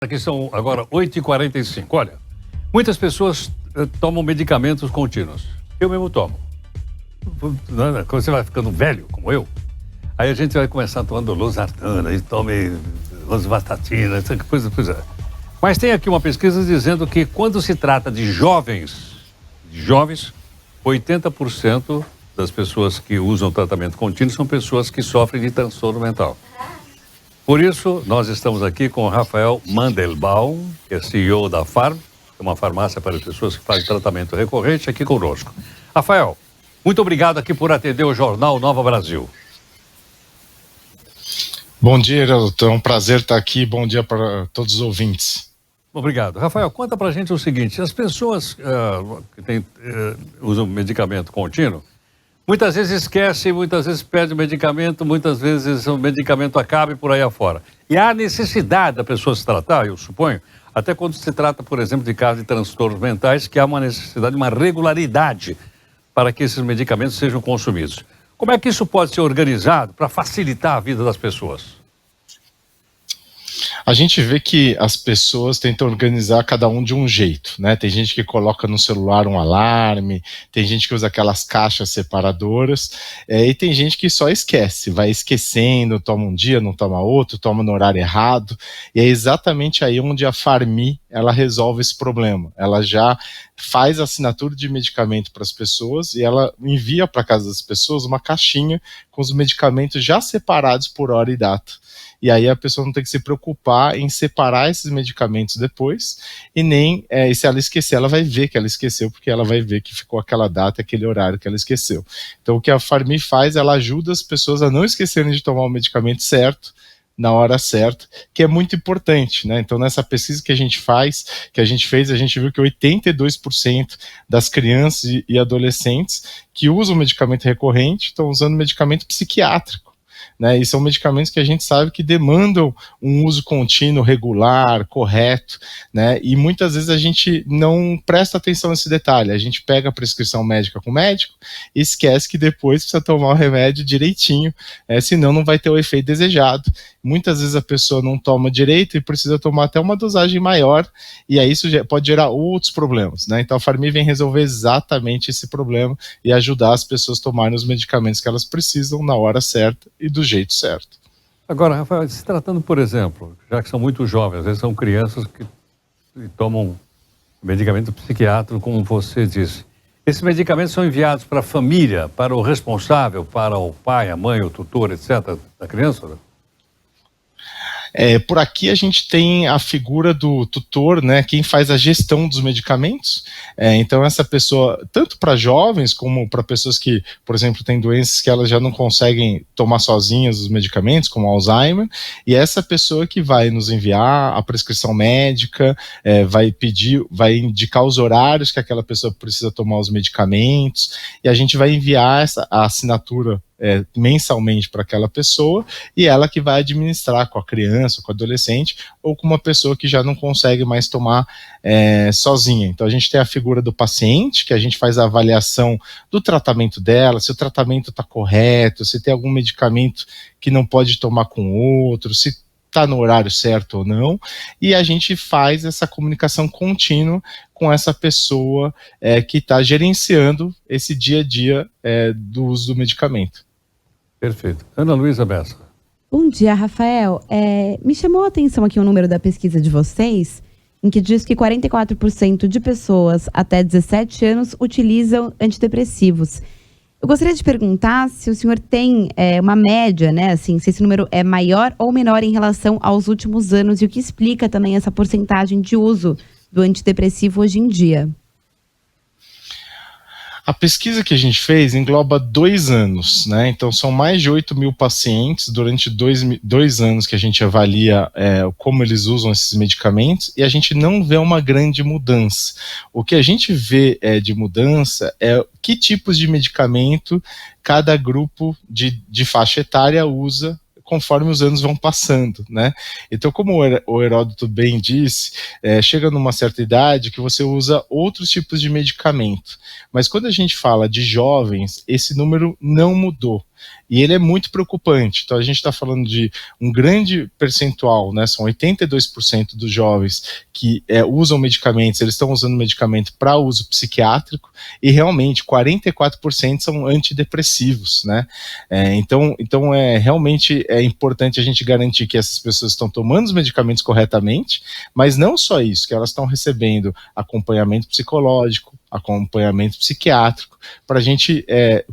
Aqui são agora 8h45. Olha, muitas pessoas tomam medicamentos contínuos. Eu mesmo tomo. Quando você vai ficando velho, como eu, aí a gente vai começar tomando losartana e tome rosuvastatina, essa coisa. Mas tem aqui uma pesquisa dizendo que quando se trata de jovens, 80% das pessoas que usam tratamento contínuo são pessoas que sofrem de transtorno mental. Por isso, nós estamos aqui com o Rafael Mandelbaum, que é CEO da Farm, que é uma farmácia para pessoas que fazem tratamento recorrente, aqui conosco. Rafael, muito obrigado aqui por atender o Jornal Nova Brasil. Bom dia, Heródoto. É um prazer estar aqui. Bom dia para todos os ouvintes. Obrigado. Rafael, conta pra gente o seguinte, as pessoas que usam medicamento contínuo, muitas vezes esquecem, muitas vezes perdem o medicamento, muitas vezes o medicamento acaba e por aí afora. E há necessidade da pessoa se tratar, eu suponho, até quando se trata, por exemplo, de casos de transtornos mentais, que há uma necessidade, uma regularidade para que esses medicamentos sejam consumidos. Como é que isso pode ser organizado para facilitar a vida das pessoas? A gente vê que as pessoas tentam organizar cada um de um jeito, né? Tem gente que coloca no celular um alarme, tem gente que usa aquelas caixas separadoras, e tem gente que só esquece, vai esquecendo, toma um dia, não toma outro, toma no horário errado, e é exatamente aí onde a Farmi, ela resolve esse problema. Ela já faz assinatura de medicamento para as pessoas e ela envia para casa das pessoas uma caixinha com os medicamentos já separados por hora e data. E aí a pessoa não tem que se preocupar em separar esses medicamentos depois, e nem, se ela esquecer, ela vai ver que ela esqueceu, porque ela vai ver que ficou aquela data, aquele horário que ela esqueceu. Então o que a Farmi faz, ela ajuda as pessoas a não esquecerem de tomar o medicamento certo, na hora certa, que é muito importante, né? Então nessa pesquisa que a gente fez, a gente viu que 82% das crianças e adolescentes que usam medicamento recorrente estão usando medicamento psiquiátrico. Né, e são medicamentos que a gente sabe que demandam um uso contínuo, regular, correto, né, e muitas vezes a gente não presta atenção nesse detalhe, a gente pega a prescrição médica com o médico e esquece que depois precisa tomar o remédio direitinho, senão não vai ter o efeito desejado. Muitas vezes a pessoa não toma direito e precisa tomar até uma dosagem maior, e aí isso pode gerar outros problemas, né? Então a Farmi vem resolver exatamente esse problema e ajudar as pessoas a tomarem os medicamentos que elas precisam na hora certa e do jeito certo. Agora, Rafael, se tratando, por exemplo, já que são muito jovens, às vezes são crianças que tomam medicamento psiquiátrico, como você disse, esses medicamentos são enviados para a família, para o responsável, para o pai, a mãe, o tutor, etc., da criança, né? Por aqui a gente tem a figura do tutor, né, quem faz a gestão dos medicamentos, então essa pessoa, tanto para jovens como para pessoas que, por exemplo, têm doenças que elas já não conseguem tomar sozinhas os medicamentos, como Alzheimer, e essa pessoa que vai nos enviar a prescrição médica, vai indicar os horários que aquela pessoa precisa tomar os medicamentos, e a gente vai enviar a assinatura mensalmente para aquela pessoa, e ela que vai administrar com a criança, com o adolescente, ou com uma pessoa que já não consegue mais tomar sozinha. Então a gente tem a figura do paciente, que a gente faz a avaliação do tratamento dela, se o tratamento está correto, se tem algum medicamento que não pode tomar com outro, se está no horário certo ou não, e a gente faz essa comunicação contínua com essa pessoa que está gerenciando esse dia a dia do uso do medicamento. Perfeito. Ana Luísa Bessa. Bom dia, Rafael. Me chamou a atenção aqui o número da pesquisa de vocês, em que diz que 44% de pessoas até 17 anos utilizam antidepressivos. Eu gostaria de perguntar se o senhor tem uma média, né, assim, se esse número é maior ou menor em relação aos últimos anos, e o que explica também essa porcentagem de uso do antidepressivo hoje em dia. A pesquisa que a gente fez engloba 2 anos, né? Então são mais de 8 mil pacientes durante 2 anos que a gente avalia como eles usam esses medicamentos, e a gente não vê uma grande mudança. O que a gente vê de mudança é que tipos de medicamento cada grupo de faixa etária usa conforme os anos vão passando, né? Então, como o Heródoto bem disse, chega numa certa idade que você usa outros tipos de medicamento. Mas quando a gente fala de jovens, esse número não mudou. E ele é muito preocupante. Então a gente está falando de um grande percentual, né? São 82% dos jovens que usam medicamentos, eles estão usando medicamento para uso psiquiátrico, e realmente 44% são antidepressivos, né? Então realmente é importante a gente garantir que essas pessoas estão tomando os medicamentos corretamente, mas não só isso, que elas estão recebendo acompanhamento psicológico, acompanhamento psiquiátrico, para a gente,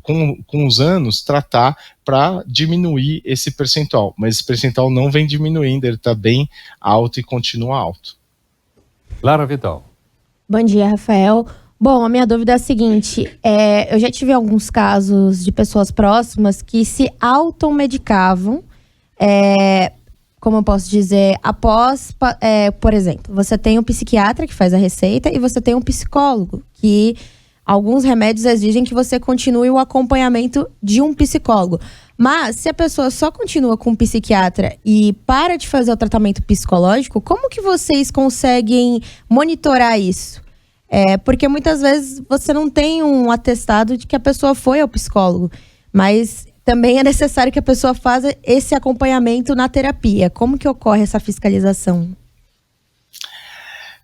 com os anos, tratar para diminuir esse percentual. Mas esse percentual não vem diminuindo, ele está bem alto e continua alto. Lara Vidal. Bom dia, Rafael. Bom, a minha dúvida é a seguinte, eu já tive alguns casos de pessoas próximas que se automedicavam, como eu posso dizer, após, por exemplo, você tem um psiquiatra que faz a receita e você tem um psicólogo, que alguns remédios exigem que você continue o acompanhamento de um psicólogo. Mas se a pessoa só continua com um psiquiatra e para de fazer o tratamento psicológico, como que vocês conseguem monitorar isso? Porque muitas vezes você não tem um atestado de que a pessoa foi ao psicólogo, mas também é necessário que a pessoa faça esse acompanhamento na terapia. Como que ocorre essa fiscalização?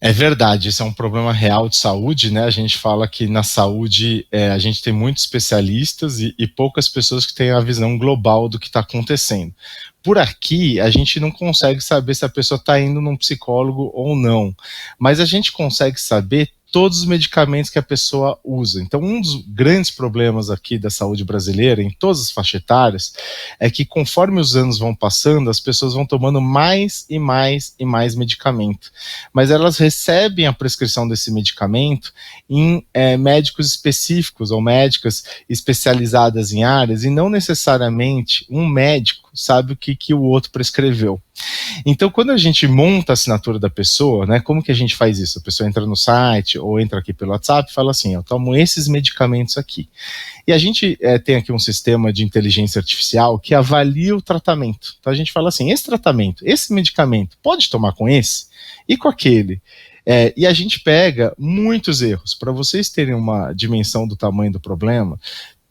É verdade, esse é um problema real de saúde, né? A gente fala que na saúde a gente tem muitos especialistas e poucas pessoas que têm a visão global do que está acontecendo. Por aqui, a gente não consegue saber se a pessoa está indo num psicólogo ou não, mas a gente consegue saber todos os medicamentos que a pessoa usa. Então, um dos grandes problemas aqui da saúde brasileira, em todas as faixas etárias, é que conforme os anos vão passando, as pessoas vão tomando mais e mais e mais medicamento. Mas elas recebem a prescrição desse medicamento em médicos específicos ou médicas especializadas em áreas, e não necessariamente um médico sabe o que o outro prescreveu. Então, quando a gente monta a assinatura da pessoa, né, como que a gente faz isso? A pessoa entra no site ou entra aqui pelo WhatsApp e fala assim, eu tomo esses medicamentos aqui. E a gente tem aqui um sistema de inteligência artificial que avalia o tratamento. Então a gente fala assim, esse tratamento, esse medicamento, pode tomar com esse e com aquele. E a gente pega muitos erros. Para vocês terem uma dimensão do tamanho do problema,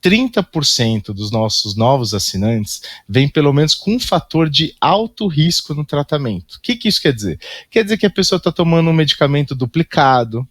30% dos nossos novos assinantes vem pelo menos com um fator de alto risco no tratamento. O que isso quer dizer? Quer dizer que a pessoa está tomando um medicamento duplicado.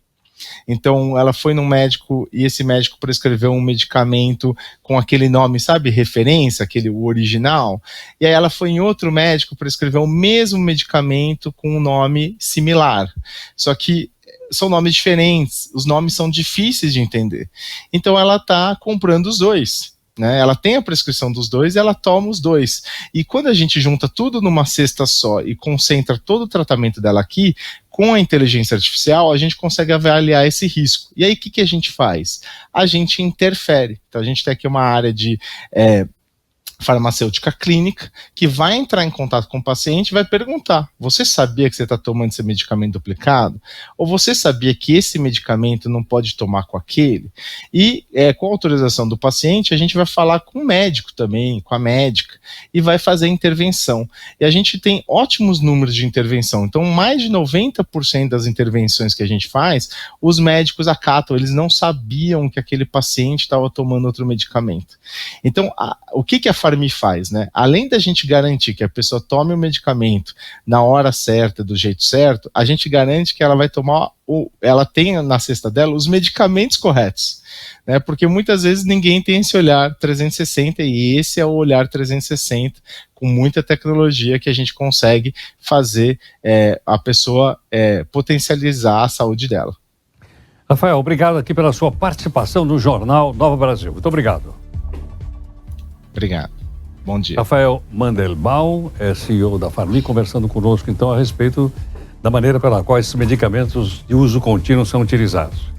Então ela foi num médico e esse médico prescreveu um medicamento com aquele nome, sabe, referência, o original, e aí ela foi em outro médico, prescreveu o mesmo medicamento com um nome similar, só que são nomes diferentes, os nomes são difíceis de entender. Então ela está comprando os dois, né? Ela tem a prescrição dos dois e ela toma os dois. E quando a gente junta tudo numa cesta só e concentra todo o tratamento dela aqui, com a inteligência artificial, a gente consegue avaliar esse risco. E aí o que a gente faz? A gente interfere. Então a gente tem aqui uma área de farmacêutica clínica, que vai entrar em contato com o paciente e vai perguntar, você sabia que você está tomando esse medicamento duplicado? Ou você sabia que esse medicamento não pode tomar com aquele? E com a autorização do paciente, a gente vai falar com o médico também, com a médica, e vai fazer a intervenção. E a gente tem ótimos números de intervenção, então mais de 90% das intervenções que a gente faz, os médicos acatam, eles não sabiam que aquele paciente estava tomando outro medicamento. Então, o que a Farmi faz, né? Além da gente garantir que a pessoa tome o medicamento na hora certa, do jeito certo, a gente garante que ela vai tomar, ela tem na cesta dela os medicamentos corretos, né? Porque muitas vezes ninguém tem esse olhar 360 e esse é o olhar 360 com muita tecnologia que a gente consegue fazer a pessoa potencializar a saúde dela. Rafael, obrigado aqui pela sua participação no Jornal Nova Brasil. Muito obrigado. Obrigado. Bom dia. Rafael Mandelbaum, CEO da Farmi, conversando conosco então a respeito da maneira pela qual esses medicamentos de uso contínuo são utilizados.